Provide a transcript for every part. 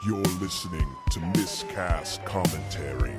You're listening to Miscast Commentary.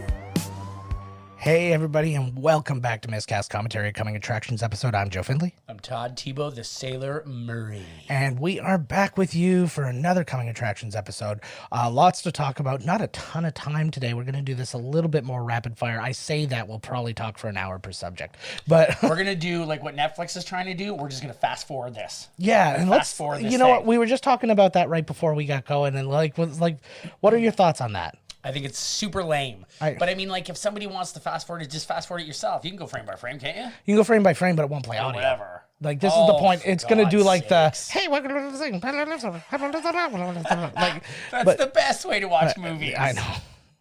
Hey everybody, and welcome back to Miscast Commentary, Coming Attractions episode. I'm Joe Findley. I'm Todd Tebow, the Sailor Murray. And we are back with you for another Coming Attractions episode. Lots to talk about, not a ton of time today. We're going to do this a little bit more rapid fire. I say that we'll probably talk for an hour per subject. But we're going to do like what Netflix is trying to do. We're just going to fast forward this. Yeah, and let's, forward this you know thing. what, we were just talking about that right before we got going, and what are your thoughts on that? I think it's super lame. But I mean, like, if somebody wants to fast forward it, just fast forward it yourself. You can go frame by frame, can't you? You can go frame by frame, but it won't play audio. Whatever. Like, this is the point. It's going to do like sakes. hey, welcome to the thing. Like, That's the best way to watch movies. I know.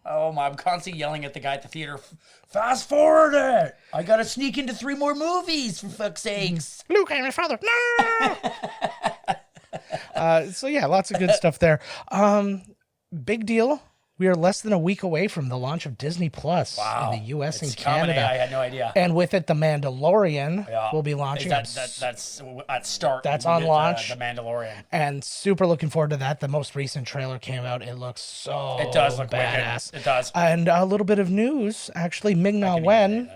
Oh my, I'm constantly yelling at the guy at the theater, fast forward it. I got to sneak into 3 more movies, for fuck's sakes. Luke, I'm your father. No! So, yeah, lots of good stuff there. Big deal. We are less than a week away from the launch of Disney Plus in the U.S. and Canada. Coming. I had no idea. And with it, The Mandalorian will be launching. That's at start. That's on launch. The Mandalorian. And super looking forward to that. The most recent trailer came out. It looks so It does look badass. wicked. It does. And a little bit of news, actually, Ming-Na Wen,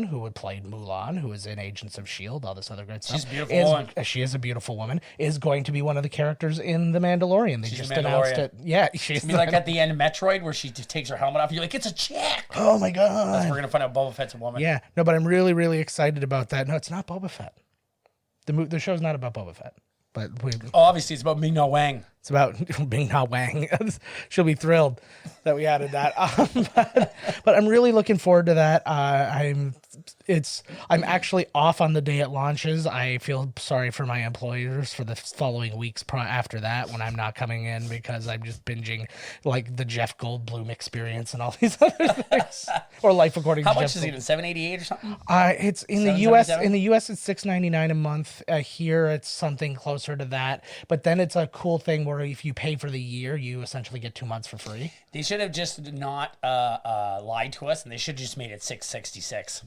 who had played Mulan, who was in Agents of S.H.I.E.L.D., all this other good stuff. She's a beautiful woman. She is a beautiful woman, is going to be one of the characters in The Mandalorian. They just announced it. Yeah, she's like at the end of Metroid where she just takes her helmet off. You're like, it's a chick. Oh my God. That's we're going to find out Boba Fett's a woman. Yeah, no, but I'm really, really excited about that. No, it's not Boba Fett. The show's not about Boba Fett. But obviously, it's about Ming-Na Wang. It's about Ming-Na Wang. She'll be thrilled that we added that. But I'm really looking forward to that. I'm actually off on the day it launches. I feel sorry for my employers for the following weeks after that when I'm not coming in because I'm just binging like the Jeff Goldblum experience and all these other things. Or Life According to Jeff. How much is it? $7.88 or something? It's in the U.S. In the U.S. it's $6.99 a month. Here it's something closer to that. But then it's a cool thing where if you pay for the year, you essentially get 2 months for free. They should have just not lied to us, and they should have just made it $6.66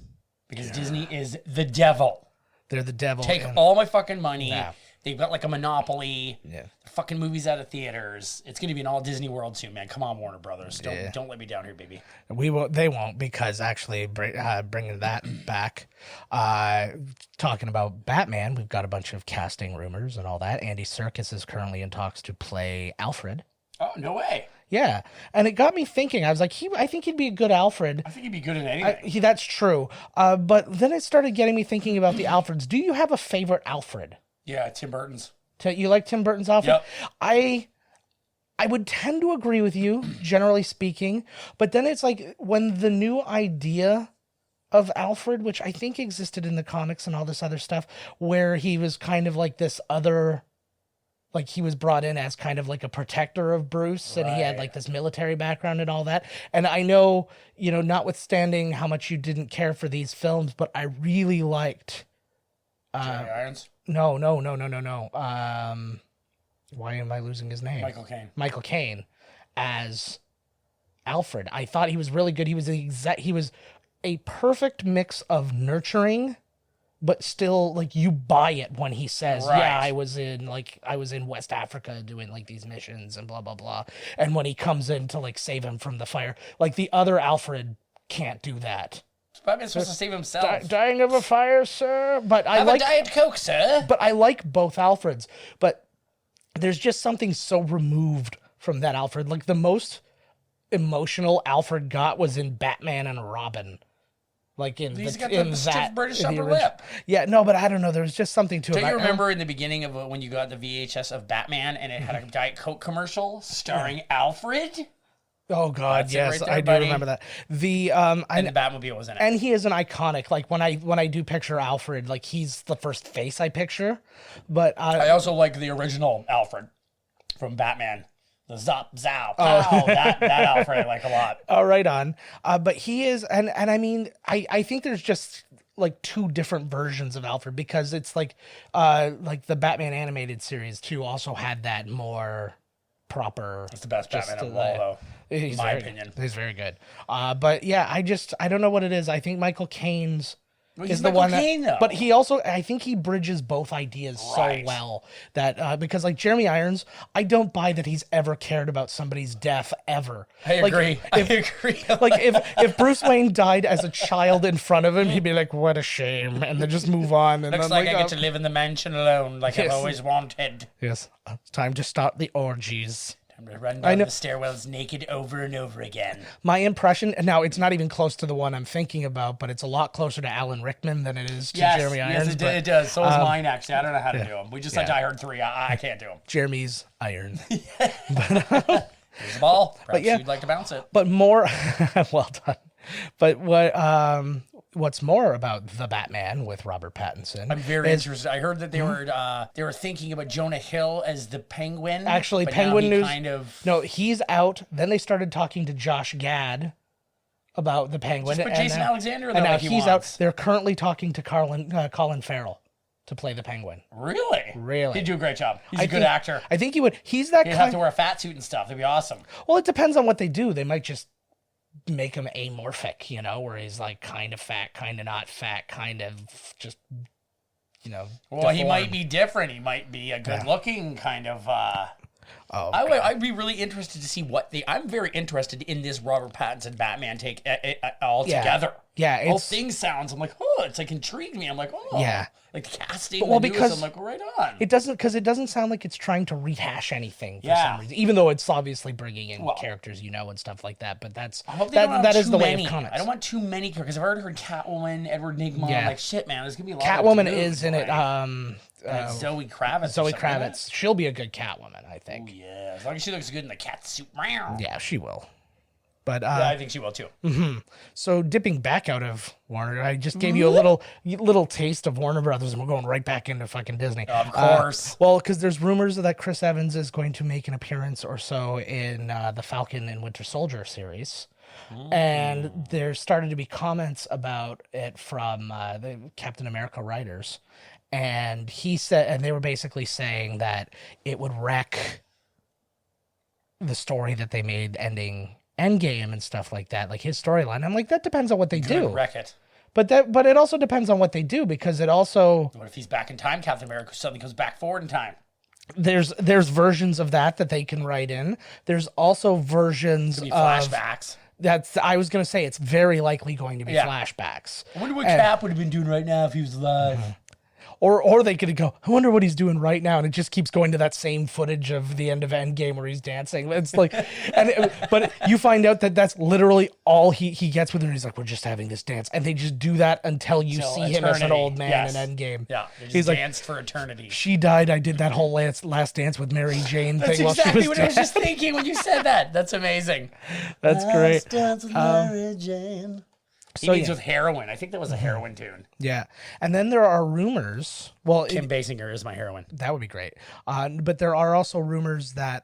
because Disney is the devil. They're the devil. Take all my fucking money. Yeah. They've got like a monopoly. Yeah. Fucking movies out of theaters. It's going to be an all Disney World soon, man. Come on, Warner Brothers. Don't let me down here, baby. They won't, because actually bringing that back, talking about Batman, we've got a bunch of casting rumors and all that. Andy Serkis is currently in talks to play Alfred. Oh, no way. Yeah, and it got me thinking. I was like, I think he'd be a good Alfred. I think he'd be good at anything. That's true. But then it started getting me thinking about the Alfreds. Do you have a favorite Alfred? Yeah, Tim Burton's. You like Tim Burton's Alfred? Yep. I would tend to agree with you, generally speaking. But then it's like when the new idea of Alfred, which I think existed in the comics and all this other stuff, where he was kind of like this other... Like he was brought in as kind of like a protector of Bruce, and he had like this military background and all that. And I know, notwithstanding how much you didn't care for these films, but I really liked... Jeremy Irons? No. Why am I losing his name? Michael Caine as Alfred. I thought he was really good. He was a perfect mix of nurturing, but still, like, you buy it when he says, yeah, I was in West Africa doing, like, these missions and blah, blah, blah. And when he comes in to, like, save him from the fire, like, the other Alfred can't do that. Batman's supposed to save himself. Dying of a fire, sir? But I like... Have a Diet Coke, sir? But I like both Alfreds. But there's just something so removed from that Alfred. Like, the most emotional Alfred got was in Batman and Robin. Like He's got the stiff British upper lip. Yeah, no, but I don't know. There was just something to it. Do you remember in the beginning of when you got the VHS of Batman and it had a Diet Coke commercial starring Alfred? Oh God, yes, I do remember that. And the Batmobile was in it. And he is an iconic. Like when I do picture Alfred, like he's the first face I picture. But I also like the original Alfred from Batman. The zop, zow, pow, that Alfred I like a lot. Oh, right on. But he is, and I mean, I think there's just like 2 different versions of Alfred, because it's like the Batman animated series too also had that more proper. It's the best Batman of all, though. In my opinion. He's very good. But yeah, I don't know what it is. I think Michael Caine's Well, is he's the Michael one Caine, though. but he also, I think he bridges both ideas Right. so well that because like Jeremy Irons, I don't buy that he's ever cared about somebody's death ever. I Like, agree. I agree. Like if Bruce Wayne died as a child in front of him, he'd be like, "What a shame," and then just move on. And Looks then, like I get to live in the mansion alone, like Yes. I've always wanted. Yes, it's time to start the orgies. I'm gonna run I down know- the stairwells naked over and over again. My impression, and now it's not even close to the one I'm thinking about, but it's a lot closer to Alan Rickman than it is to Jeremy Irons. Yes, but it does. So is mine, actually. I don't know how to do them. We just yeah. like I heard 3. I can't do them. Jeremy's Iron. Here's the ball. Perhaps yeah. you'd like to bounce it. But more, well done. But what's more about the Batman with Robert Pattinson? I'm very interested. I heard that they were thinking about Jonah Hill as the Penguin. Actually, but Penguin now he news. kind of No, he's out. Then they started talking to Josh Gad about the Penguin. Just put Jason Alexander, though, and now like he he's wants. out. They're currently talking to Colin Farrell to play the Penguin. Really? Really. He'd do a great job. He's a good think- actor. I think he would. He's that He'd have kind. to wear a fat suit and stuff. That'd be awesome. Well, it depends on what they do. They might just make him amorphic, where he's like kind of fat, kind of not fat, kind of just, Well, he might deformed. be different. He might be a good-looking kind of. Oh, I'd be really interested to see what I'm very interested in this Robert Pattinson Batman take all together. Yeah, Whole it's thing sounds. I'm like, oh, it's like intrigued me. I'm like, oh, Yeah. like the casting. Well, the news, because I'm like, right on. it doesn't sound like it's trying to rehash anything for Yeah. some reason, even though it's obviously bringing in Well, characters and stuff like that. But that's I hope they don't have that is too the many. way of comics. I don't want too many because I've already heard Catwoman, Edward Nygma. Yeah. I'm like, shit, man, there's gonna be a lot. Catwoman of is in it. Zoe Kravitz. or Zoe something like that. Kravitz. She'll be a good Catwoman, I think. Yeah, as long as she looks good in the cat suit. Yeah, Yeah, she will. But I think she will too. so dipping back out of Warner, I just gave you a little taste of Warner Brothers, and we're going right back into fucking Disney. Of course. Well, because there's rumors that Chris Evans is going to make an appearance or so in the Falcon and Winter Soldier series. And there started to be comments about it from the Captain America writers. And he said, and they were basically saying that it would wreck the story that they made ending Endgame and stuff like that, like his storyline. I'm like, that depends on what they do. Wreck it. But it also depends on what they do, because it also What if he's back in time? Captain America suddenly comes back forward in time. there's versions of that they can write in. There's also versions Could be of flashbacks. I was gonna say it's very likely going to be Yeah. flashbacks. I wonder what Cap would have been doing right now if he was alive. Or they could go, I wonder what he's doing right now, and it just keeps going to that same footage of the end of Endgame where he's dancing. It's like, but you find out that that's literally all he gets with it. He's like, we're just having this dance, and they just do that until you Till see him as an eternity. old man Yes. in Endgame. Yeah, they just He's like, danced for eternity. she died. I did that whole last dance with Mary Jane That's thing while she exactly was what I was dead. just thinking when you said that. That's amazing. That's great. He So, means yeah. with heroin. I think that was a heroin tune. Yeah, and then there are rumors. Well, Kim Basinger is my heroine. that would be great. But there are also rumors that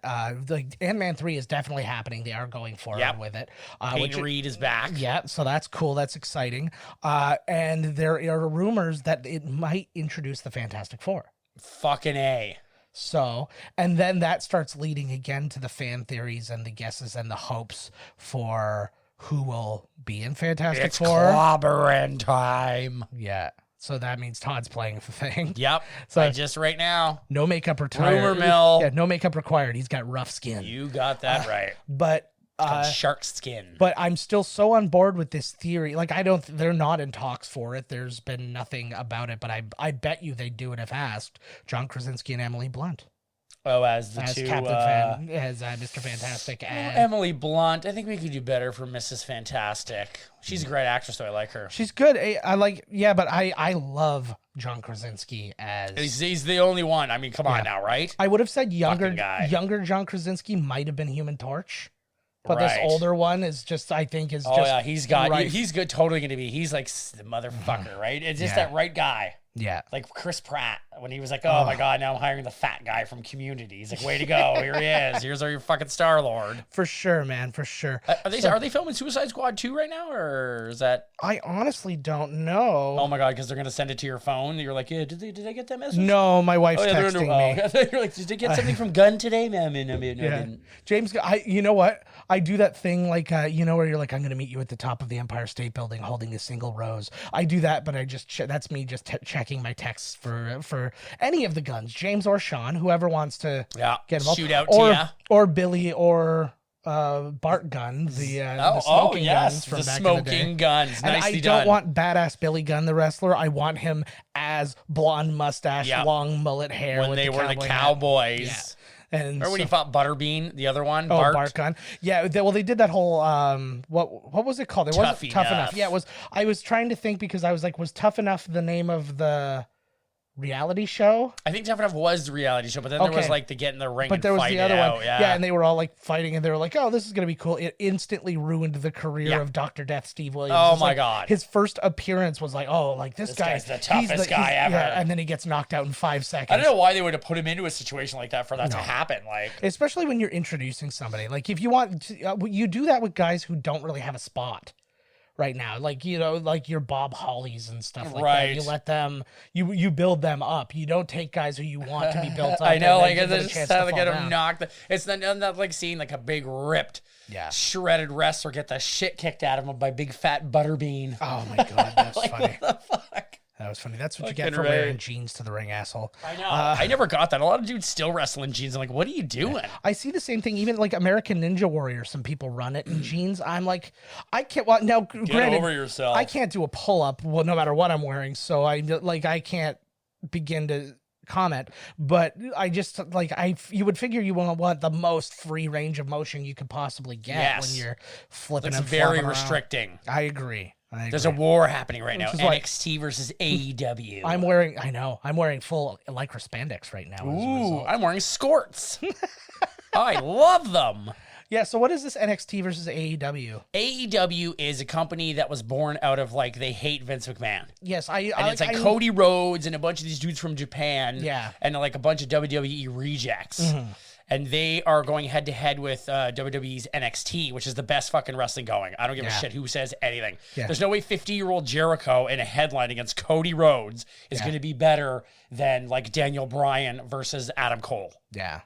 like Ant-Man 3 is definitely happening. They are going forward Yep. with it. Peyton Reed is back. Yeah, so that's cool. That's exciting. And there are rumors that it might introduce the Fantastic Four. Fucking A. So, and then that starts leading again to the fan theories and the guesses and the hopes for who will be in Fantastic It's Four. clobbering time. Yeah. So that means Todd's playing the thing. Yep. So- Just right now. No makeup required. Rumor mill. Yeah, no makeup required. He's got rough skin. You got that right. But Shark skin. but I'm still so on board with this theory. Like they're not in talks for it. There's been nothing about it, but I bet you they'd do it if asked. John Krasinski and Emily Blunt Oh, as the as two. Mr. Fantastic. And Emily Blunt. I think we could do better for Mrs. Fantastic. She's a great actress, so I like her. she's good. I like, yeah, but I love John Krasinski as. He's the only one. I mean, come on now, right? I would have said Fucking guy. younger John Krasinski might have been Human Torch, but this Right. older one is just, I think, is Oh just. yeah, he's got. right. He's good. Totally going to be. He's like the motherfucker, right? It's just Yeah. that right guy. Yeah. Like Chris Pratt, when he was like, oh my God, now I'm hiring the fat guy from Community. He's like, way to go. Here he is. Here's our fucking Star-Lord. For sure, man. For sure. Are they filming Suicide Squad 2 right now? Or is that... I honestly don't know. Oh my God, because they're going to send it to your phone. You're like, yeah, did they get that message? No, my wife's texting me. You're like, did they get something from Gunn today? No, I didn't. James, you know what? I do that thing like, where you're like, I'm going to meet you at the top of the Empire State Building holding a single rose. I do that, but I just, that's me just checking my texts for any of the guns, James or Sean, whoever wants to get involved. Shoot out or Billy or Bart Gunn, the smoking guns from back in the day. Guns. And I don't want badass Billy Gunn, the wrestler. I want him as blonde mustache, long mullet hair. When they were the Cowboys. Yeah. And when he fought Butterbean, the other one, Bart Gunn. Yeah, they did that whole what was it called? It wasn't Tough Enough. Yeah, it was. I was trying to think because I was like, was Tough Enough the name of the reality show? I think Tough Enough was the reality show, but then there was like the get in the ring. But there was the other one. Yeah, and they were all like fighting, and they were like, "Oh, this is gonna be cool." It instantly ruined the career of Dr. Death Steve Williams. Oh my God! His first appearance was like, "Oh, like this guy's the toughest guy ever," and then he gets knocked out in 5 seconds. I don't know why they would have put him into a situation like that for that to happen. Like, especially when you're introducing somebody. Like if you want, you do that with guys who don't really have a spot right now, like like your Bob Hollies and stuff like that. You let them, you build them up. You don't take guys who you want to be built up. I know, like it's just how to get them knocked. It's not like seeing like a big ripped, shredded wrestler get the shit kicked out of him by big fat Butterbean. Oh my God, that's like, funny. What the fuck? That was funny. That's what you get for wearing jeans to the ring, asshole. I know. I never got that. A lot of dudes still wrestle in jeans. I'm like, what are you doing? I see the same thing. Even like American Ninja Warrior, some people run it in jeans. I'm like, I can't. Well, now, granted, over yourself. I can't do a pull up. Well, no matter what I'm wearing, so I can't begin to comment. But I just you would figure you want the most free range of motion you could possibly get when you're flipping. It's very restricting. I agree. There's a war happening right now. NXT versus AEW. I'm wearing full lycra spandex right now. Ooh, I'm wearing skirts. I love them. Yeah, so what is this NXT versus AEW? AEW is a company that was born out of like they hate Vince McMahon. Yes, it's like Cody Rhodes and a bunch of these dudes from Japan. Yeah, and like a bunch of WWE rejects. Mm-hmm. And they are going head to head with WWE's NXT, which is the best fucking wrestling going. I don't give a shit who says anything. Yeah. There's no way 50-year-old Jericho in a headline against Cody Rhodes is going to be better than like Daniel Bryan versus Adam Cole. Yeah.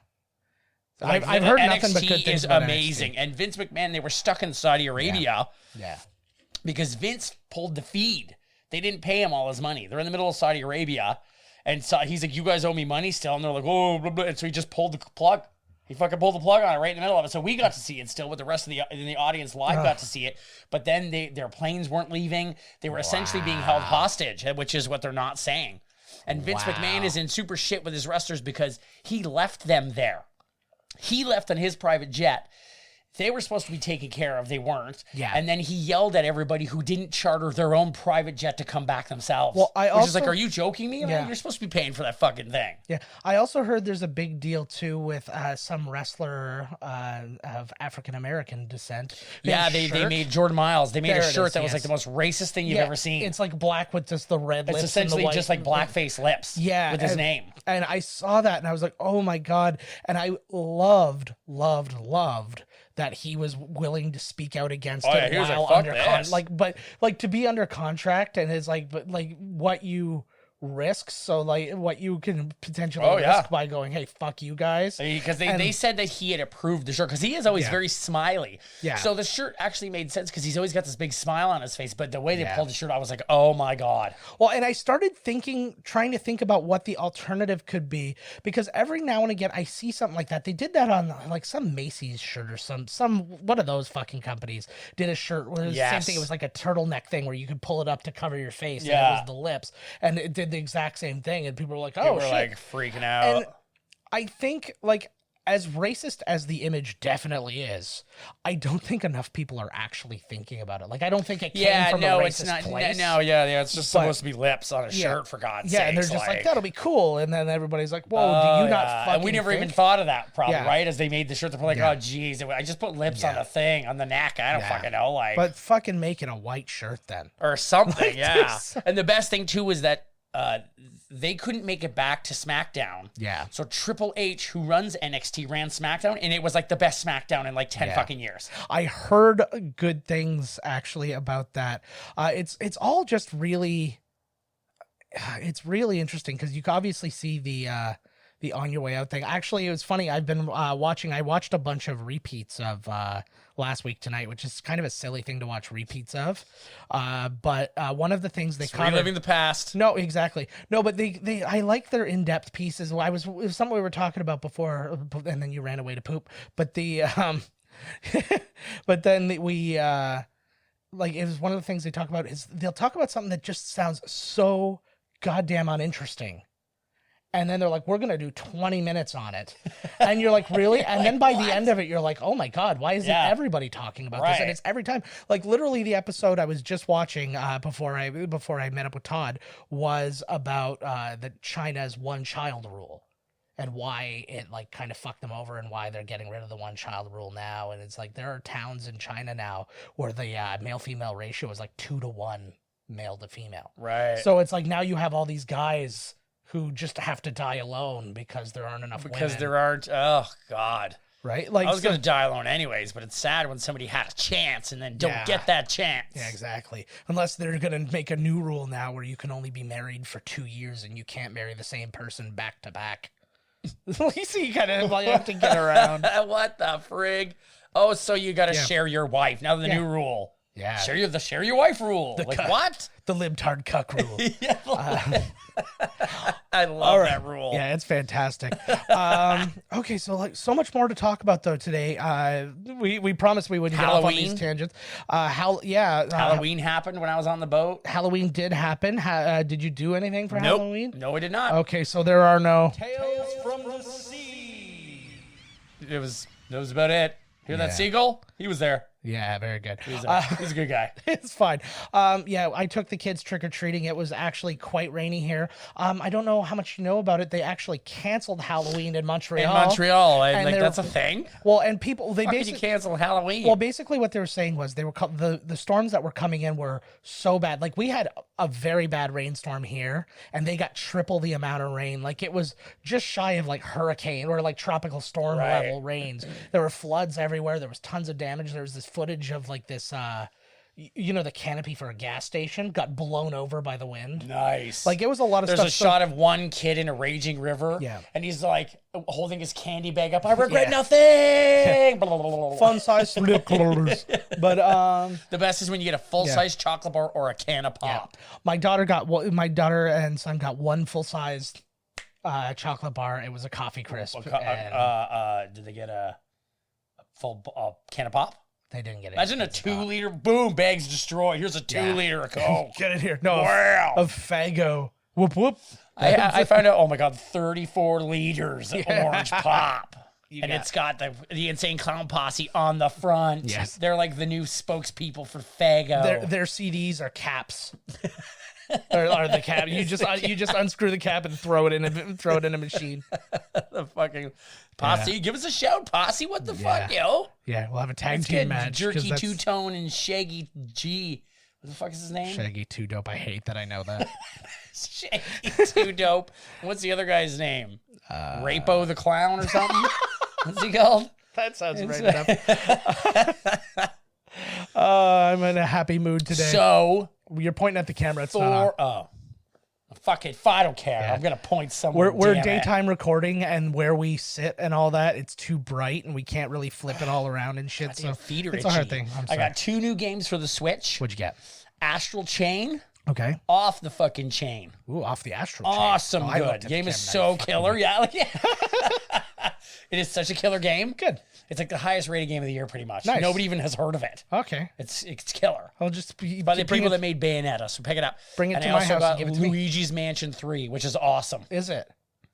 Like, I've heard NXT nothing but good things about amazing. NXT. And Vince McMahon, they were stuck in Saudi Arabia. Yeah. Because Vince pulled the feed. They didn't pay him all his money. They're in the middle of Saudi Arabia. And so he's like, you guys owe me money still. And they're like, oh, blah, blah. And so he just pulled the plug. He fucking pulled the plug on it right in the middle of it. So we got to see it still, but the rest of the audience live got to see it. But then their planes weren't leaving. They were essentially being held hostage, which is what they're not saying. And Vince McMahon is in super shit with his wrestlers because he left them there. He left on his private jet. They were supposed to be taken care of. They weren't. Yeah. And then he yelled at everybody who didn't charter their own private jet to come back themselves. Well, which is like, are you joking me? Like, you're supposed to be paying for that fucking thing. Yeah. I also heard there's a big deal, too, with some wrestler of African-American descent. Yeah, they made Jordan Miles. They made a shirt that was like the most racist thing you've ever seen. It's like black with just the red lips. It's essentially just like blackface lips with his name. And I saw that and I was like, oh my God. And I loved that he was willing to speak out against it while under to be under contract and is like, but like what you risk, so like what you can potentially risk by going, hey, fuck you guys, because they said that he had approved the shirt because he is always very smiley. So the shirt actually made sense because he's always got this big smile on his face, but the way they pulled the shirt, I was like, oh my God. Well, and I started trying to think about what the alternative could be, because every now and again I see something like that. They did that on like some Macy's shirt or some one of those fucking companies did a shirt where it was the same thing. It was like a turtleneck thing where you could pull it up to cover your face and it was the lips, and it did the exact same thing, and people were like, oh, shit. Like freaking out. And I think, like, as racist as the image definitely is, I don't think enough people are actually thinking about it. Like, I don't think it came from a racist place. It's just supposed to be lips on a shirt, for God's sake. Yeah, and they're just like, that'll be cool. And then everybody's like, whoa, do you not fucking And we never even thought of that, probably, right? As they made the shirt, they're like, oh, geez, I just put lips on the thing, on the neck. I don't fucking know. Like, but fucking make it a white shirt then. Or something, And the best thing, too, is that they couldn't make it back to SmackDown. Yeah. So Triple H, who runs NXT, ran SmackDown, and it was like the best SmackDown in like 10 fucking years. I heard good things actually about that. It's all just really, it's really interesting because you can obviously see the On Your Way Out thing. Actually, it was funny. I've been watching. I watched a bunch of repeats of Last Week Tonight, which is kind of a silly thing to watch repeats of. But one of the things they covered, reliving the past. No, exactly. No, but they I like their in-depth pieces. It was something we were talking about before, and then you ran away to poop. But but then we like, it was one of the things they talk about is they'll talk about something that just sounds so goddamn uninteresting. And then they're like, we're going to do 20 minutes on it. And you're like, really? And then by the end of it, you're like, oh my God, why isn't everybody talking about this? And it's every time. Like literally the episode I was just watching before I met up with Todd was about the China's one-child rule and why it like kind of fucked them over and why they're getting rid of the one-child rule now. And it's like there are towns in China now where the male-female ratio is like 2 to 1 male to female. Right. So it's like now you have all these guys who just have to die alone because there aren't enough women. Because there aren't, oh God. Right? Like I was going to die alone anyways, but it's sad when somebody had a chance and then don't get that chance. Yeah, exactly. Unless they're going to make a new rule now where you can only be married for 2 years and you can't marry the same person back to back. You see, you kind of have to get around. What the frig? Oh, so you got to share your wife. Now the new rule. Yeah. Share your wife rule. What? The libtard cuck rule. I love that rule. Yeah, it's fantastic. Okay, so like so much more to talk about though today. We promised we wouldn't get off on these tangents. Halloween happened when I was on the boat. Halloween did happen. Did you do anything for Halloween? No, I did not. Okay, so there are no Tales from the Sea. It was about it. Hear that seagull? He was there. Yeah, very good. He's a good guy. It's fine. I took the kids trick-or-treating. It was actually quite rainy here. I don't know how much you know about it. They actually canceled Halloween in Montreal. That's a thing? Well, and people, they basically... you cancel Halloween? Well, basically what they were saying was they were the storms that were coming in were so bad. Like, we had a very bad rainstorm here, and they got triple the amount of rain. Like, it was just shy of, like, hurricane or, like, tropical storm level rains. There were floods everywhere. There was tons of damage. There was this footage of like this the canopy for a gas station got blown over by the wind. Nice. Like it was a lot of stuff. There's a shot of one kid in a raging river. Yeah. And he's like holding his candy bag up. I regret nothing. Fun size Snickers. But the best is when you get a full size chocolate bar or a can of pop. Yeah. My daughter and son got one full size chocolate bar. It was a coffee crisp. Did they get a full can of pop? They didn't get it. Imagine a 2-liter, boom, bags destroyed. Here's a 2-liter of Coke. Get it here. No, wow. Of Faygo. Whoop, whoop. I found out, oh my God, 34 liters of orange pop. It's got the Insane Clown Posse on the front. Yes. They're like the new spokespeople for Faygo. Their CDs are caps. or the cap. You just unscrew the cap and throw it in a machine. The fucking Posse, give us a shout, Posse. What the fuck, yo? Yeah, we'll have a tag team match. Jerky Two-Tone and Shaggy G. What the fuck is his name? Shaggy Two Dope. I hate that I know that. Shaggy Two Dope. What's the other guy's name? Rapo the Clown or something? What's he called? That sounds right enough. I'm in a happy mood today. So you're pointing at the camera. It's not. Fuck it. I don't care. Yeah. I'm gonna point somewhere. We're daytime recording, and where we sit and all that, it's too bright, and we can't really flip it all around and shit. So it's a hard thing. I got 2 new games for the Switch. What'd you get? Astral Chain. Okay. Off the fucking chain. Ooh, off the Astral Chain. Awesome, good. The game is so killer. Yeah. It is such a killer game. Good. It's like the highest rated game of the year, pretty much. Nice. Nobody even has heard of it. Okay. It's killer. I'll just be by the people that made Bayonetta. So pick it up. Bring it to my house and give it to me. Luigi's Mansion 3, which is awesome. Is it?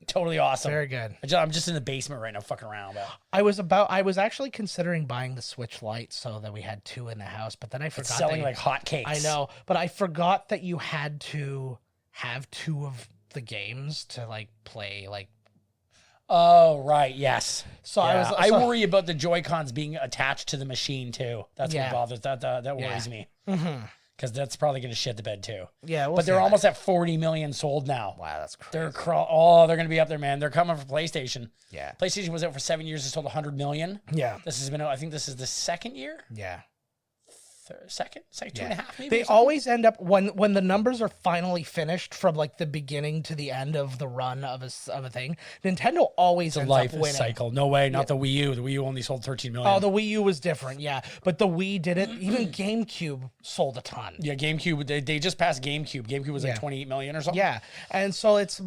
Totally awesome. Very good. I'm just in the basement right now, fucking around. I was actually considering buying the Switch Lite so that we had 2 in the house, but then I forgot. It's selling like hotcakes. I know, but I forgot that you had to have 2 of the games to like play like. Oh, right. Yes. So I worry about the Joy-Cons being attached to the machine too. That's what bothers. That worries me. Mm-hmm. because that's probably going to shit the bed too. Yeah, we'll but they're see. almost at 40 million sold now. Wow, that's crazy. They're going to be up there, man. They're coming for PlayStation. Yeah. PlayStation was out for 7 years. It's sold 100 million. Yeah. This has been, I think this is the second year. Yeah. Second, 2.5 maybe. They always end up when the numbers are finally finished from like the beginning to the end of the run of a thing. Nintendo always ends life up winning. cycle. No way, not the Wii U. The Wii U only sold 13 million. Oh, the Wii U was different, yeah. But the Wii did it. Even GameCube sold a ton. Yeah, GameCube. They just passed GameCube. GameCube was like 28 million or something. Yeah, and so it's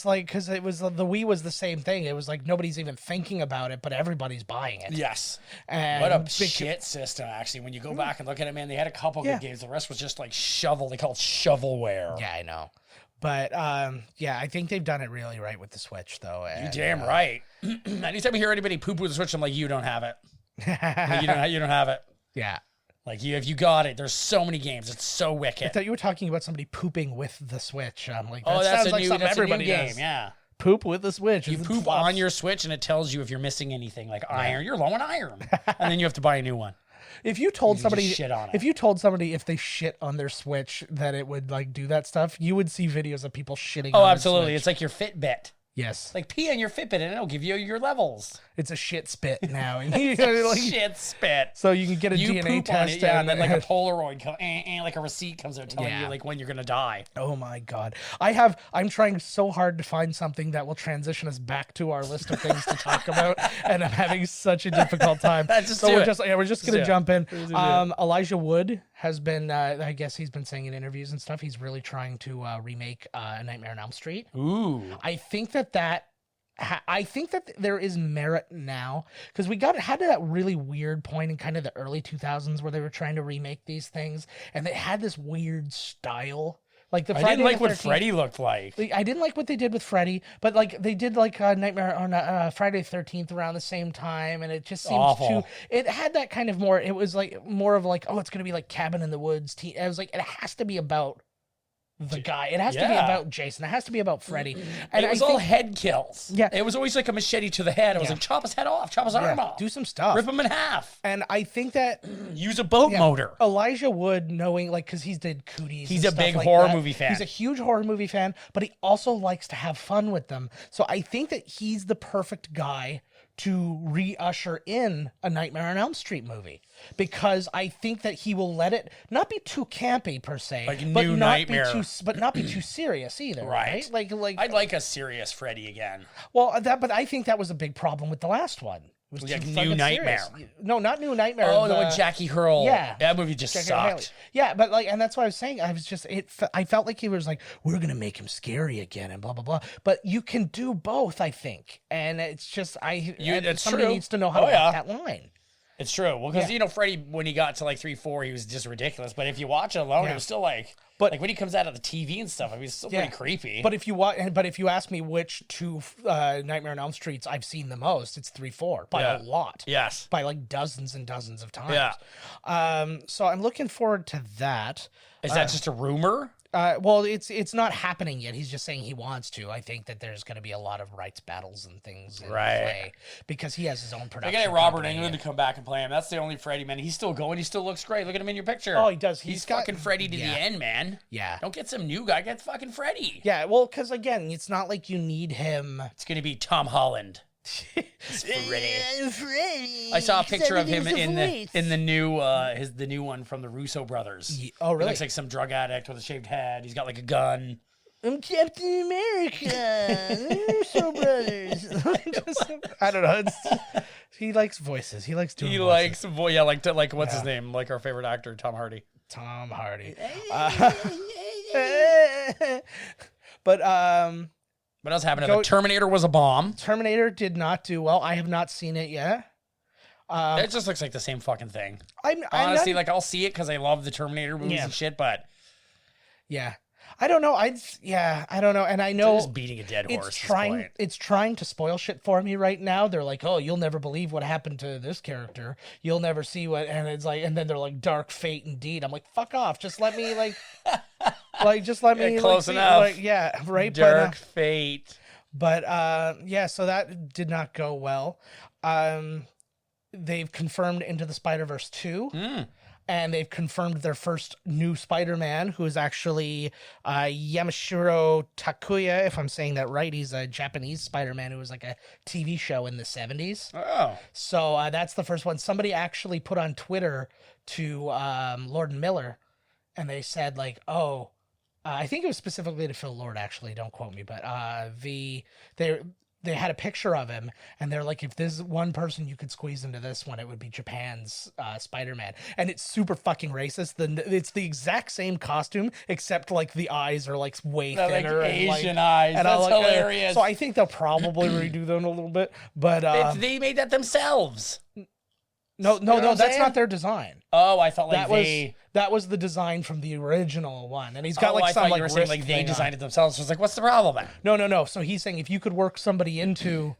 like because it was the Wii was the same thing. It was like nobody's even thinking about it, but everybody's buying it. Yes. And What a shit system, actually. When you go back and look at it, man, they had a couple good games. The rest was just like shovel. They call it shovelware. Yeah, I know. But yeah, I think they've done it really right with the Switch, though. You And, damn right. Anytime I hear anybody poo-poo the Switch, I'm like, you don't have it. Like, you don't have it. Yeah. Like, if you got it, there's so many games. It's so wicked. I thought you were talking about somebody pooping with the Switch. I'm like, Oh, that's sounds a like new, something that's a new everybody game. does. Yeah. Poop with the Switch. You It poop flops. on your Switch, and it tells you if you're missing anything, like iron. You're low on iron, and then you have to buy a new one. If you told You somebody, just shit on it. if you told somebody if they shit on their Switch that it would like do that stuff, you would see videos of people shitting. Oh, on absolutely. Their It's like your Fitbit. yes, Like pee on your Fitbit, and it'll give you your levels. it's a shit spit now, and you know, like, Shit spit. so you can get a You DNA poop test, on it, yeah, and then like a Polaroid, like a receipt comes out telling Yeah. you like when you're gonna die. oh my god, I'm trying so hard to find something that will transition us back to our list of things to talk about, and I'm having such a difficult time. Just so do we're it. just gonna do it. jump in. Just do it. Elijah Wood has been, I guess he's been saying in interviews and stuff, he's really trying to remake A Nightmare on Elm Street. Ooh. I think that there is merit now because we had that really weird point in kind of the early 2000s where they were trying to remake these things and they had this weird style. Like the I Friday didn't like the what 13th Freddy looked like. I didn't like what they did with Freddy, but like they did like Nightmare on Friday the 13th around the same time, and it just seemed Awful. too. It had that kind of more. It was like more of like, oh, it's gonna be like Cabin in the Woods. It was like it has to be about the guy. It has to be Yeah. about Jason. It has to be about Freddy. And It was I all think, head kills. Yeah. It was always like a machete to the head. It was Yeah. like chop his head off, chop his arm off, do some stuff. rip him in half, And I think that use a boat motor. Elijah Wood, knowing like because he's did Cooties, He's and a stuff big like horror that. movie fan. He's a huge horror movie fan, but he also likes to have fun with them. So I think that he's the perfect guy to re-usher in a Nightmare on Elm Street movie because I think that he will let it not be too campy per se, Like but New not Nightmare. but not be too serious either, right? Like I'd like a serious Freddy again. well but I think that was a big problem with the last one. It was Like too New fucking Nightmare. serious. No, not New Nightmare. Oh, the one Jackie Hurl. Yeah. That movie just Jackie sucked. Haley. Yeah, but like, and that's what I was saying. I was just, I felt like he was like, we're gonna make him scary again, and blah blah blah. But you can do both, I think, and it's just, It's somebody true. needs to know how Oh, to yeah. walk that line. It's true. Well, because Yeah. you know, Freddy, when he got to like 3-4, he was just ridiculous. But if you watch it alone, Yeah. it was still like, But- like when he comes out of the TV and stuff, I mean, it's still pretty creepy. But if you ask me which two Nightmare on Elm Streets I've seen the most, it's 3-4 by Yeah. a lot. yes. By like dozens and dozens of times. Yeah. So I'm looking forward to that. Is that just a rumor? Well, it's not happening yet. He's just saying he wants to. I think that there's going to be a lot of rights battles and things in play because he has his own They production. got Robert company. Englund to come back and play him. That's the only Freddy, man. He's still going. He still looks great. Look at him in your picture. Oh, he does. He's got- fucking Freddy to yeah. the end, man. Yeah. Don't get some new guy. Get fucking Freddy. Yeah, well, because again, it's not like you need him. It's gonna be Tom Holland. It's Freddy. I saw a picture of him in the new the new one from the Russo brothers. Oh, He really? looks like some drug addict with a shaved head. He's got like a gun. I'm Captain America. So brothers. I don't know. He likes voices. He likes doing He voices. likes like what's his name? Like our favorite actor, Tom Hardy. Tom Hardy. But What else happened? The Terminator was a bomb. Terminator did not do well. I have not seen it yet. It just looks like the same fucking thing. I'm Honestly, not, like I'll see it because I love the Terminator movies Yeah. and shit, but yeah. I don't know. I don't know. And I know they're just beating a dead horse. it's trying to spoil shit for me right now. They're like, oh, you'll never believe what happened to this character. You'll never see what, and it's like, and then they're like, dark fate indeed. I'm like, fuck off. Just let me just let me close see, enough. Like, yeah, right. Dark fate. But yeah, so that did not go well. They've confirmed Into the Spider-Verse 2. and they've confirmed their first new Spider-Man, who is actually Yamashiro Takuya, if I'm saying that right. He's a Japanese Spider-Man who was like a TV show in the 70s. Oh. So that's the first one. Somebody actually put on Twitter to Lord and Miller, and they said like, oh, I think it was specifically to Phil Lord, actually, don't quote me, but they had a picture of him, and they're like, if there's one person you could squeeze into this one, it would be Japan's Spider-Man. And it's super fucking racist. It's the exact same costume, except like the eyes are like way thinner. Like and, Asian eyes. and That's hilarious. So I think they'll probably redo them a little bit. But they made that themselves. no, what I'm that's saying? not their design. Oh, I thought like That was the design from the original one, and he's got like I some thought like you were saying wrist like they thing on. designed it themselves. So I was like, what's the problem then? No. So he's saying if you could work somebody into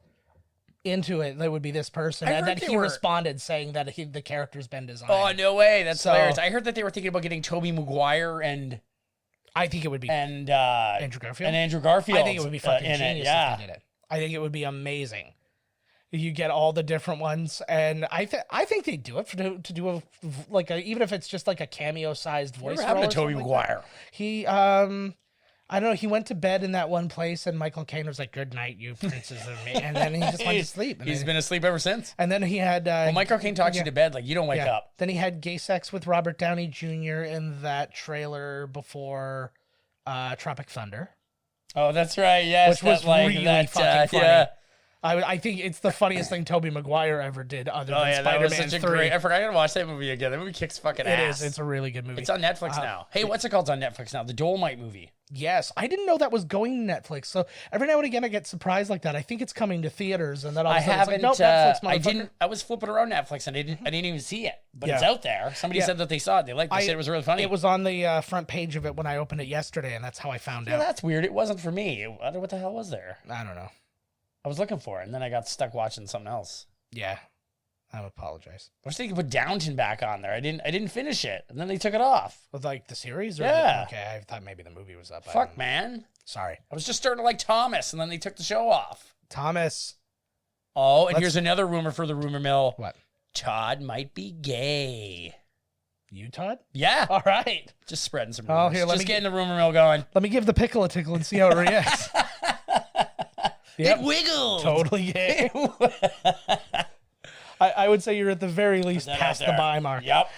it, that would be this person. I And heard then they he were- responded saying that the character's been designed. Oh, no way. That's So- hilarious. I heard that they were thinking about getting Tobey Maguire and I think it would be Andrew Garfield. Andrew Garfield. I think it would be fucking in genius it. Yeah. if they did it. I think it would be amazing. You get all the different ones, and I think they do it to do even if it's just like a cameo sized voice. Whatever happened role to or Tobey something like that. Maguire? He I don't know. He went to bed in that one place, and Michael Caine was like, "Good night, you princes of me," and then he just went to sleep. And He's then, been asleep ever since. and then he had Well, Michael Caine talks you to bed like you don't wake up. Then he had gay sex with Robert Downey Jr. in that trailer before Tropic Thunder, Oh, that's right. Yes, which was that, like, really that, fucking funny. Yeah. I think it's the funniest thing Tobey Maguire ever did, other Oh than yeah, that was Spider-Man such a 3. great. I forgot to watch that movie again. That movie kicks fucking It ass. is. It's a really good movie. It's on Netflix now. Hey, what's it called? It's on Netflix now. The Dolomite movie. Yes, I didn't know that was going to Netflix. So every now and again, I get surprised like that. I think it's coming to theaters, and then all of I a sudden haven't. it's like, nope, Netflix, I motherfucker. didn't. I was flipping around Netflix and I didn't even see it, but it's Yeah. out there. Somebody Yeah. said that they saw it. They liked it. They said it was really funny. It was on the front page of it when I opened it yesterday, and that's how I found Yeah, out. that's weird. It wasn't for me. What the hell was there? I don't know. I was looking for it, and then I got stuck watching something else. Yeah, I apologize. I wish they could put Downton back on there. I didn't finish it, and then they took it off. With like the series? Or Yeah. Okay, I thought maybe the movie was up. Fuck, man. Sorry, I was just starting to like Thomas, and then they took the show off. Thomas. Oh, and here's another rumor for the rumor mill. What? Todd might be gay. You, Todd? Yeah. All right. Just spreading some Oh, rumors. here, let Just me getting the rumor mill going. Let me give the pickle a tickle and see how it reacts. Yep. It wiggled. Totally gay. I would say you're at the very least that out past the there. buy mark. Yep.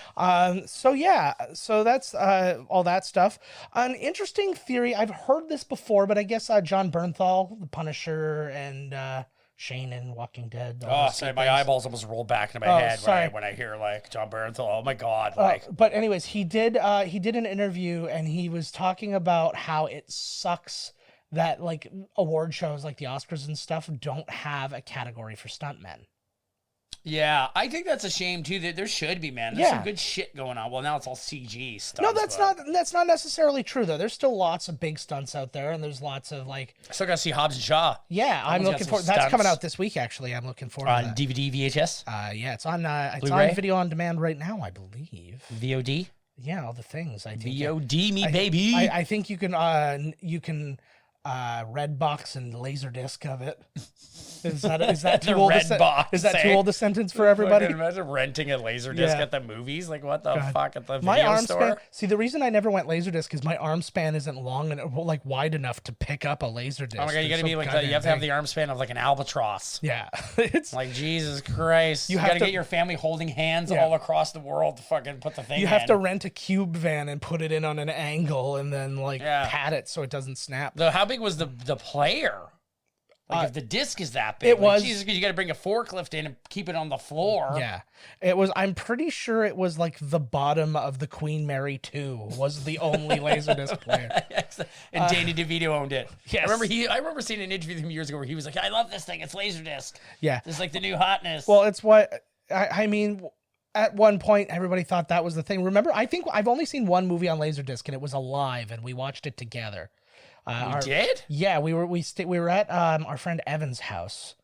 So that's all that stuff. An interesting theory. I've heard this before, but I guess John Bernthal, the Punisher, and Shane in Walking Dead. all Oh, those sorry, good my things. eyeballs almost roll back into my Oh, head sorry. when I hear like John Bernthal. Oh my god! Like But anyways, he did an interview, and he was talking about how it sucks that like award shows like the Oscars and stuff don't have a category for stuntmen. yeah, I think that's a shame too. That there should be, man. There's Yeah. some good shit going on. Well, now it's all CG stuff. No, that's not necessarily true though. There's still lots of big stunts out there, and there's lots of like I still gotta see Hobbs and Shaw. yeah. I'm one's got looking some for that's coming stunts. out this week. Actually, I'm looking forward to On that. DVD, VHS, Yeah, it's on Blu-ray? video on demand right now, I believe. VOD, Yeah, all the things. I think VOD, me I- baby. I think you can Redbox and Laserdisc of it. Is that The too old? Redbox, Is that too eh? old a sentence for everybody? Fucking imagine renting a Laserdisc Yeah. at the movies. Like what the God. fuck at the My video arm store? span. See, the reason I never went Laserdisc is my arm span isn't long and like wide enough to pick up a Laserdisc. Oh my god, you They're gotta be so like goddamn you have to have big. the arm span of like an albatross. Yeah, it's Like Jesus Christ, you have gotta to- get your family holding hands Yeah. all across the world to fucking put the thing. you have in. to rent a cube van and put it in on an angle and then like Yeah. pat it so it doesn't snap. Though, how big was the player? Like if the disc is that big, it was- Jesus, because you got to bring a forklift in and keep it on the floor. Yeah, it was. I'm pretty sure it was like the bottom of the Queen Mary 2 was the only Laserdisc player. And Danny DeVito owned it. yes. I remember seeing an interview with him years ago where he was like, "I love this thing. It's Laserdisc. Yeah. It's like the new hotness." Well, it's what I mean. At one point, everybody thought that was the thing. Remember, I think I've only seen one movie on Laserdisc, and it was Alive, and we watched it together. you did? Yeah, we were at our friend Evan's house,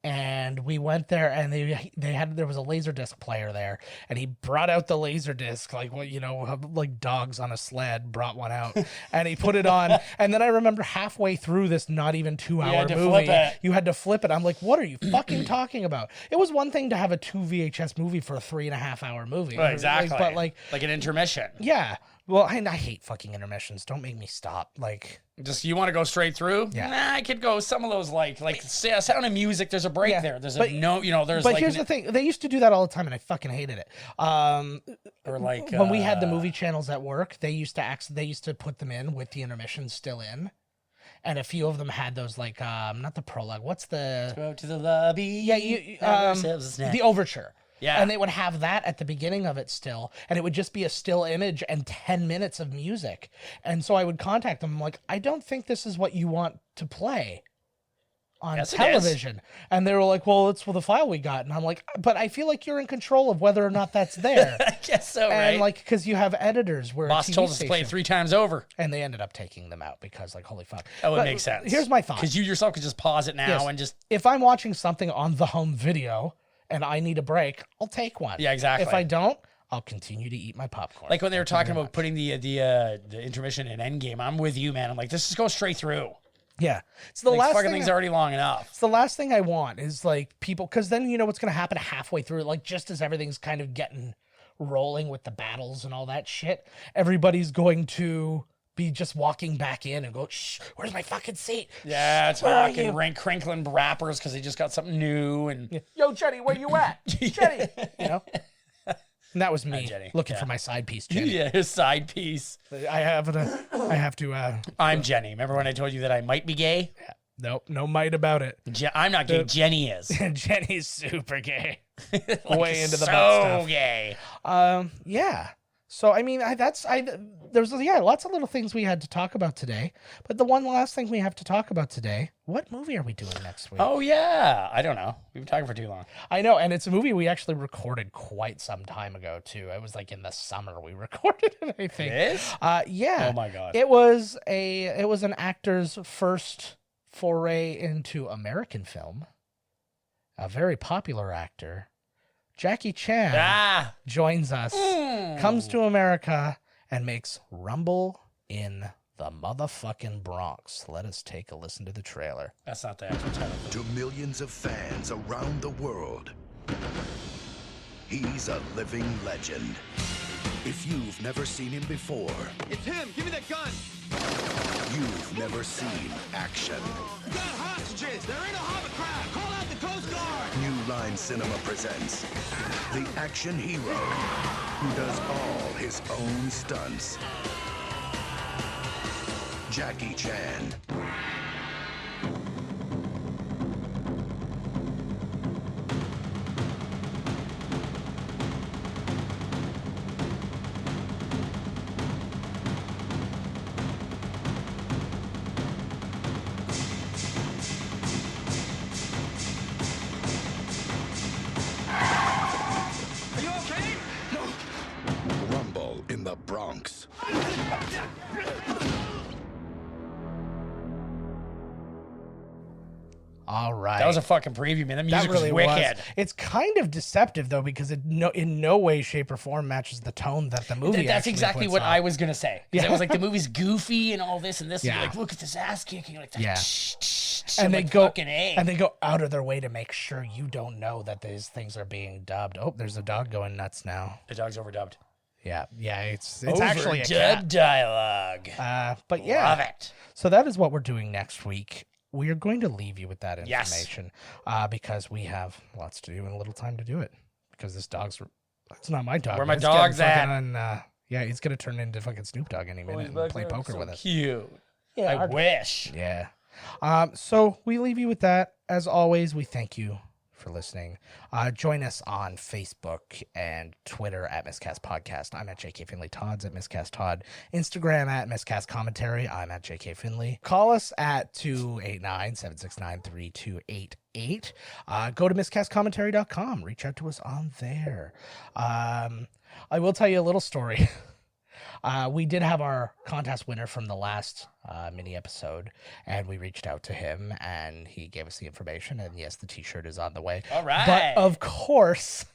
And we went there, and there was a Laserdisc player there, and he brought out the Laserdisc, like, well, you know, like dogs on a sled brought one out, and he put it on. And then I remember halfway through this not even 2-hour movie, you had to flip it. I'm like, what are you fucking talking about? It was one thing to have a 2 VHS movie for a 3.5-hour movie. Well, exactly. But like an intermission. Yeah. Well, I hate fucking intermissions. Don't make me stop. Like, just you want to go straight through? Yeah. Nah, I could go some of those like Sound of Music. There's a break there. There's there's. But like here's the thing: they used to do that all the time, and I fucking hated it. Or like when we had the movie channels at work, they used to put them in with the intermission still in, and a few of them had those like not the prologue. What's the go to the lobby? Yeah, the overture. Yeah. And they would have that at the beginning of it still, and it would just be a still image and 10 minutes of music. And so I would contact them, like, I don't think this is what you want to play on television. And they were like, well, it's the file we got. And I'm like, but I feel like you're in control of whether or not that's there. I guess so, right? And like, because you have editors where boss told us to play it 3 times over. And they ended up taking them out because, like, holy fuck. That would make sense. Here's my thought. Because you yourself could just pause it now and just... If I'm watching something on the home video and I need a break, I'll take one. Yeah, exactly. If I don't, I'll continue to eat my popcorn. Like when they were talking about putting the intermission in Endgame, I'm with you, man. I'm like, this just goes straight through. Yeah. It's the like, last fucking thing's already long enough. It's the last thing I want is like people, because then you know what's going to happen halfway through, like just as everything's kind of getting rolling with the battles and all that shit, everybody's going to be just walking back in and go, shh, where's my fucking seat? Yeah, it's fucking crinkling rappers because they just got something new. And yo, Jenny, where you at? Jenny, you know? And that was me looking for my side piece, Jenny. Yeah, his side piece. I have to. I'm Jenny. Remember when I told you that I might be gay? Yeah. Nope, no might about it. I'm not gay. Jenny is. Jenny's super gay. Like, way into the butt so stuff. Gay. Yeah. So I mean, there's lots of little things we had to talk about today, but the one last thing we have to talk about today, what movie are we doing next week? Oh yeah, I don't know. We've been talking for too long. I know, and it's a movie we actually recorded quite some time ago too. It was like in the summer we recorded it, I think. It is? Yeah. Oh my god. It was an actor's first foray into American film. A very popular actor. Jackie Chan joins us, comes to America, and makes Rumble in the motherfucking Bronx. Let us take a listen to the trailer. That's not the actual title. To millions of fans around the world, he's a living legend. If you've never seen him before, it's him. Give me that gun. You've never seen action. We got hostages. There ain't a hovercraft. Call out the Coast Guard. New Line Cinema presents the action hero who does all his own stunts. Jackie Chan. Are you okay? No. Rumble in the Bronx. All right. That was a fucking preview, man. That music really was wicked. It's kind of deceptive though, because it in no way, shape, or form matches the tone that the movie. That's exactly what I was gonna say. Yeah. It was like the movie's goofy and all this and this. Yeah. And you're like, look at this ass kicking. Like, Yeah. and they go out of their way to make sure you don't know that these things are being dubbed. Oh, there's a dog going nuts now. The dog's overdubbed. Yeah, it's actually a Overdubbed cat. dialogue. But yeah, Love it. So that is what we're doing next week. We are going to leave you with that Yes. information because we have lots to do and a little time to do it. Because it's not my dog. Where my It's getting dog's at. fucking yeah, he's gonna turn into fucking Snoop Dogg any minute and play poker with us. Cute. Yeah, I wish. Yeah. So we leave you with that. As always, we thank you for listening. Join us on Facebook and Twitter at Miscast Podcast. I'm at JK Finley. Todd's at Miscast Todd. Instagram at Miscast Commentary. I'm at JK Finley. Call us at 289-769-3288. Go to miscastcommentary.com. Reach out to us on there. I will tell you a little story. We did have our contest winner from the last mini episode, and we reached out to him, and he gave us the information, and yes, the t-shirt is on the way. All right. But of course,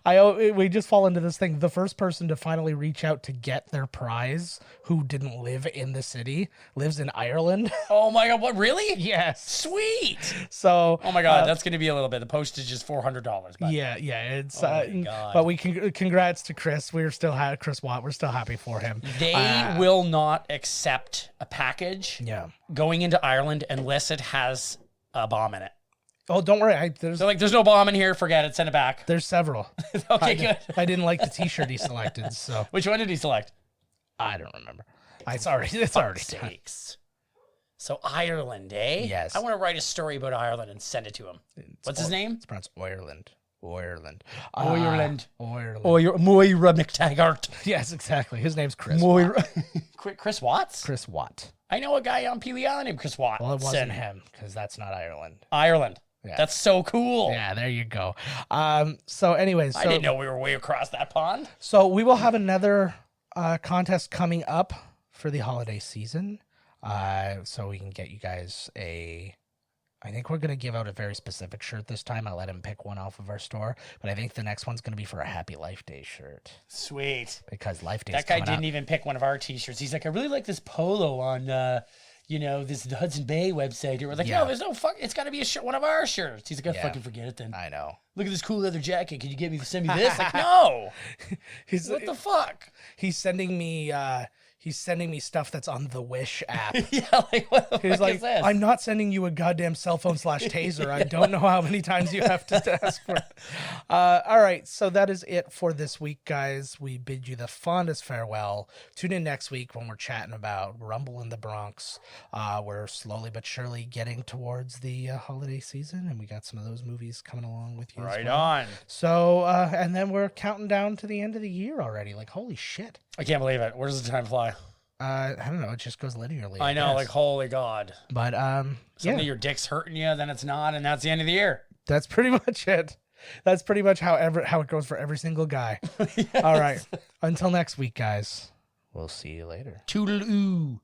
we just fall into this thing. The first person to finally reach out to get their prize, who didn't live in the city, lives in Ireland. Oh my God, what, really? Yes. Sweet. So. Oh my God, that's going to be a little bit. The postage is $400. But Yeah, it's. Oh my God. But we congrats to Chris. We're still Chris Watt. We're still happy for him. They will not accept a package Yeah. going into Ireland unless it has a bomb in it. Oh, don't worry. There's There's no bomb in here. Forget it. Send it back. there's several. Okay, good. I didn't like the T-shirt he selected, so Which one did he select? I don't remember. It's already done. Sakes. So Ireland, eh? Yes. I want to write a story about Ireland and send it to him. What's his name? It's pronounced Ireland. Ireland. Ireland. Ireland. Moira McTaggart. Yes, exactly. His name's Chris. Moira. Chris Watts? Chris Watt. I know a guy on Pee Wee Island named Chris Watts. Well, it wasn't him because that's not Ireland. Ireland. Yeah. That's so cool. Yeah, there you go. So, anyways, I didn't know we were way across that pond. So we will have another contest coming up for the holiday season. So we can get you guys I think we're going to give out a very specific shirt this time. I'll let him pick one off of our store. But I think the next one's going to be for a Happy Life Day shirt. Sweet. Because Life Day That guy didn't even pick one of our t-shirts. He's like, I really like this polo on, this Hudson Bay website. We're like, Yeah. no, there's no fuck. It's got to be a shirt, one of our shirts. He's like, Yeah. fucking forget it then. I know. Look at this cool leather jacket. Can you send me this? Like, no. What the fuck? He's sending me stuff that's on the Wish app. Yeah, like, what the He's fuck like, is this? I'm not sending you a goddamn cell phone / taser. I don't know how many times you have to ask for it. All right, so that is it for this week, guys. We bid you the fondest farewell. Tune in next week when we're chatting about Rumble in the Bronx. We're slowly but surely getting towards the holiday season, and we got some of those movies coming along with you. Right on. So, and then we're counting down to the end of the year already. Like, holy shit. I can't believe it. Where does the time fly? I don't know. It just goes linearly. I know, guess. like, holy God. But Suddenly yeah, your dick's hurting you, then it's not, and that's the end of the year. that's pretty much it. That's pretty much how it goes for every single guy. All right. Until next week, guys. We'll see you later. Toodaloo.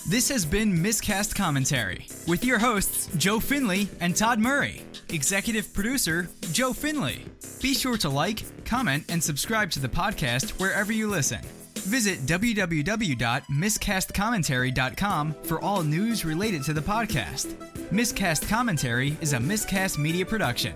This has been Miscast Commentary with your hosts, Joe Finley and Todd Murray. Executive producer, Joe Finley. Be sure to like, comment, and subscribe to the podcast wherever you listen. Visit www.miscastcommentary.com for all news related to the podcast. Miscast Commentary is a Miscast Media production.